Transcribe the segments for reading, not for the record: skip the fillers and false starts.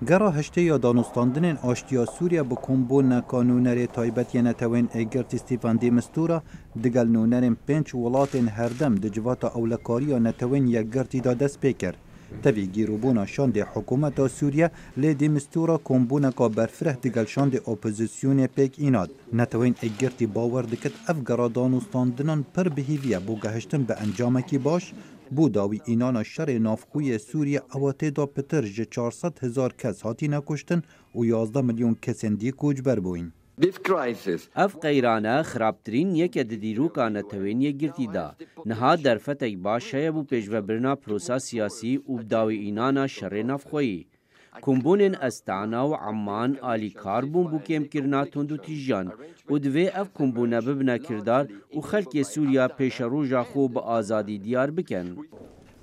گرا هشته یا دانستاندن آشتیا سوریا با کمبون کانونر تایبت نتوین اگرت استیفان دی مستورا دگل نونرین پنج ولاتین هردم دجواتا اولکاری نتوین یگرتی دا دست پیکر. تبی گیروبونا شاند حکومت سوریا لی دی مستورا کمبون کا برفره دگل شاند اپوزیسیون پیک ایناد. نتوین اگرتی باور دکت اف گرا دانستاندنان پر بهیویه بو گهشتن به انجامکی باش بو داوی اینان شر نافخوی سوریه اواته دا پتر جه 400,000 کس هاتی نکشتن و 11 میلیون کسین دی کوچبر بوین. اف قیرانه خرابترین یک دیروکا نتوین یگرتی دا نها در فتک باشه بو پیجو برنا پروسا سیاسی و داوی اینان شر نافخوی. کمبونین استانا و عمان آلی کار بون بو کم کرنا تندو تیجان و دوی اف کمبونه ببنا کردار و خلق سوریا پیش روژا خوب آزادی دیار بکن.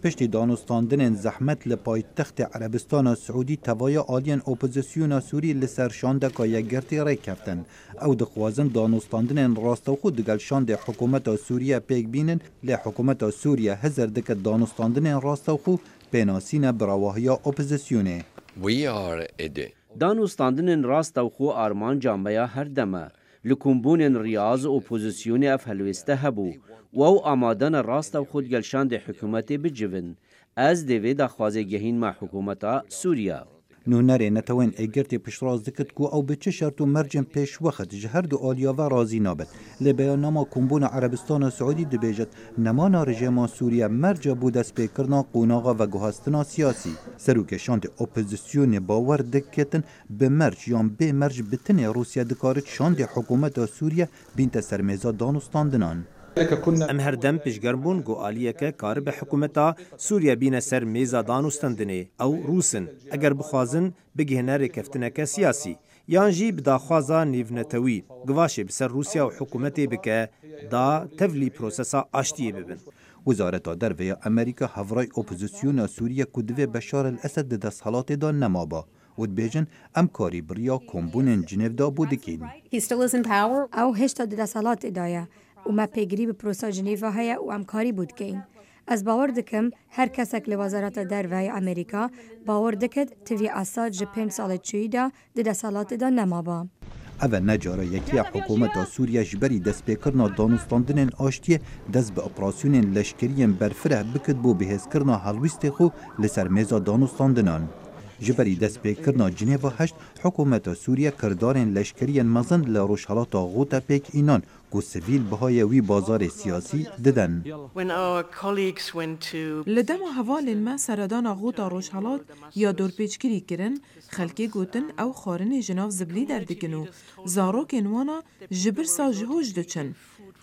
پشتی دانستاندن زحمت لپای تخت عربستان سعودی توای آلین اپوزیسیون سوری لسر شاندکا یگرتی ری کفتن او دخوازن دانستاندن راستو خود دگل شاند حکومت سوریه پیک بینن لی حکومت سوریه هزر دکت دانستاندن راستو خود بیناسین براواهیا اپوزیسیونه. دانستاندن راستو خو آرمان جامعه هر دمه لکمبون ریاض اپوزیسیون اف هلوسته هبو و او آمادن راستو خود گلشاند حکومت بجون از دوی دا خوازه گهین ما حکومتا سوریا. نونره نتوین اگرتی پشراز دکت کو او بچه شرط و مرجم پیش وقت جهر دو آلیاوه رازی نابد. لبیان نما کمبون عربستان سعودی دبیجت نمانا رژیم سوریا مرجا بود از پیکرنا قوناغا و گوهستنا سیاسی. سروک شاند اپوزیسیون باور دکتن به مرج یا به مرج بتن روسیا دکارت شاند حکومت سوریا بینت سرمیزا دانستاندنان. ام هردم پشگربون گو آلیه که کار به حکومتا سوریا بین سر میزا دانستندنه او روسن اگر بخوازن بگهنه رکفتنک سیاسی یان جی بداخوازا نیونتوی گواشه بسر روسیا و حکومتی بکه دا تفلی پروسسا آشتیه ببن. وزارت درویه امریکا هفرای اپوزیسیون سوریا کدوه بشار الاسد دست حالات دا نمابا و دبیجن ام کاری بریا کمبون جنیو دا بودکین. او هشتا دست حالات دایه و ما پیگری به پروسا جنیوا هیا و امکاری بود که از باور دکم هر کسک لوزارت درویه امریکا باور دکد توی اساد ج 5 سال چوی دا دسالات دا نمابا. اول نجاره یکی حکومت سوریه جبری دست پیکرنا دانستاندن آشتیه دست به اپراسیون لشکرین برفره بکد بو بهز کرنا هلویست خو لسر میزا دانستاندنان. جبری دست پیکرنا جنیوا هشت حکومت سوریه کردارن لشکرین مزن لروشالات غوطه پیک اینان کو سویل بهای وی بازار سیاسی ددن. لدم حوال ما سردان غوطا روشالات یا دورپیچگیری کرن خلکی گوتن او خارن جناف زبلی دردگنو زاروک انوانا جبر سا جهوش دچن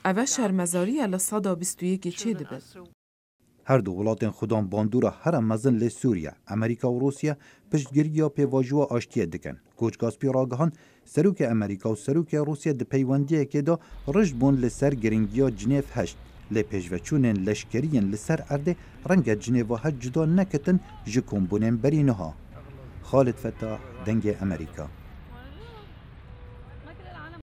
اوه شرمزاری لصدا 21 چه دبد. هر دو ولاتن خودان باندورا هر مزن لی سوریا، امریکا و روسیا پشتگیری یا پیواجوا آشتیه دکن. کوچکاس پیراگهان سروک امریکا و سروک روسیا د پیوندیه که دا رشد بون لسر گرینگیا جنیف هشت. لی پیشوچونن لشکرین لسر ارده رنگ جنیف هشت جدا نکتن جکن بونن برینها. خالد فتاح دنگ امریکا.